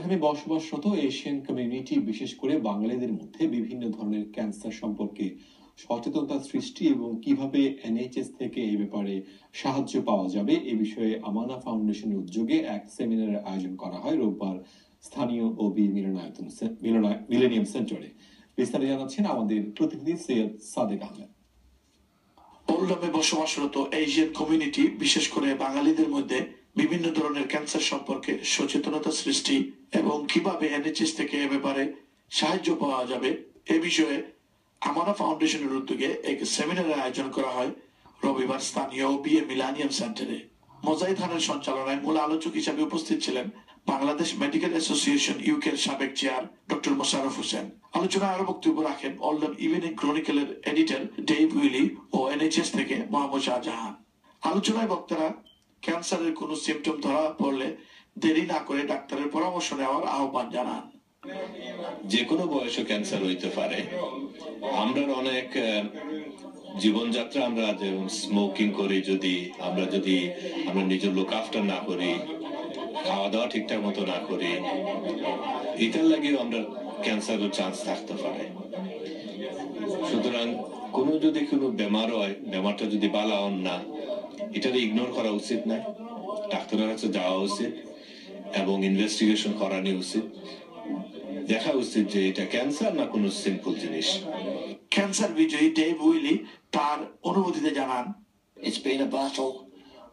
ওল্ডহামে বসবাসরত Asian community বিশেষ করে বাঙালিদের মধ্যে বিভিন্ন ধরনের ক্যান্সার সম্পর্কে সচেতনতা সৃষ্টি এবং কিভাবে এনএইচএস থেকে এই ব্যাপারে সাহায্য পাওয়া যাবে এ বিষয়ে আমানা ফাউন্ডেশনের উদ্যোগে এক সেমিনারের আয়োজন করা হয় রোববার স্থানীয় ওবি মিলেনিয়াম সেন্টারে। বিস্তারিত জানাচ্ছেন আমাদের প্রতিনিধি সৈয়দ সাদেক আহমেদ। ওল্ডহামে বসবাসরত এশিয়ান কমিউনিটি বিশেষ করে বাঙালিদের মধ্যে বিভিন্ন ধরনের ক্যান্সার সম্পর্কে সচেতনতা সৃষ্টি এবং কিভাবে এনএইচএস থেকে এ ব্যাপারে সাহায্য পাওয়া যাবে এ বিষয়ে আমানা ফাউন্ডেশনের উদ্যোগে এক সেমিনারের আয়োজন করা হয় রবিবার স্থানীয় বিএ মিলেনিয়াম সেন্টারে। মোজাহিদ খানের সঞ্চালনায় মূল আলোচক হিসাবে উপস্থিত ছিলেন বাংলাদেশ মেডিকেল অ্যাসোসিয়েশন ইউকের সাবেক চেয়ার ডক্টর মোশাররফ হোসেন। আলোচনায় আরো বক্তব্য রাখেন ওল্ডহাম ইভিনিং ক্রনিকলের এডিটর ডেভ উইলি ও এনএইচএস থেকে মোহাম্মদ শাহজাহান। আলোচনায় বক্তারা ক্যান্সারের কোনো সিমটম ধরা পড়লে দেরি না করে ডাক্তারের পরামর্শ নেওয়ার আহ্বান জানান। যে কোনো বয়সে ক্যান্সার হইতে পারে। আমরা অনেক জীবনযাত্রা আমরা যেমন স্মোকিং করি, যদি আমরা নিজের লুক আফটার না করি, খাওয়া দাওয়া ঠিকঠাক মতো না করি, এটার লাগেও আমরা ক্যান্সারের চান্স থাকতে পারে। সুতরাং যদি কোনো বেমার হয়, বেমারটা যদি বালা হন না, এটা ইগনোর করা উচিত না, ডাক্তারের কাছে যাওয়া উচিত এবং ইনভেস্টিগেশন করানো উচিত, দেখা উচিত যে এটা ক্যান্সার না কোনো সিম্পল জিনিস। ক্যান্সার বিজয়ী ডেভ উইলি তার অনুভূতিতে জানান, It's been a battle,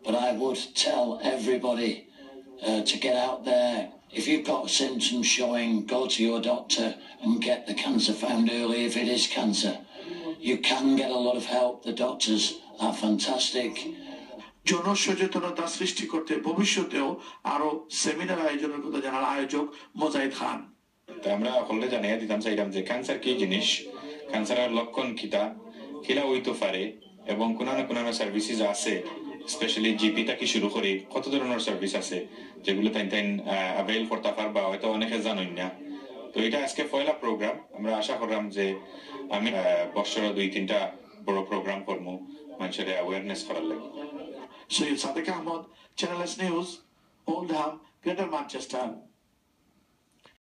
but I would tell everybody to get out there. If you've got symptoms showing, go to your doctor and get the cancer found early if it is cancer. You can get a lot of help. The doctors are fantastic. জনসচেতনতা সৃষ্টি করতে ভবিষ্যতেও আরো seminar আয়োজনের কথা জানান আয়োজক মোজাহিদ খান। আমরা সকলে জানিয়ে দিতাম চাইলাম যে ক্যান্সার কি জিনিস, ক্যান্সারের লক্ষণ কিলা হইতে পারে এবং কোন সার্ভিসেস আছে, স্পেশালি জিপিটা কি শুরু করে কত ধরনের সার্ভিস আছে যেগুলো তাই অ্যাভেল করতে পারবা, হয়তো অনেকে জানেন না। তো এটা আজকে পয়লা প্রোগ্রাম। আমরা আশা করলাম যে আমি বছরে 2-3টা বড় প্রোগ্রাম করবো মানুষের অ্যাওয়ারনেস করার লাগে। Syed Sadek Ahmed, channel S news, Oldham, Greater Manchester.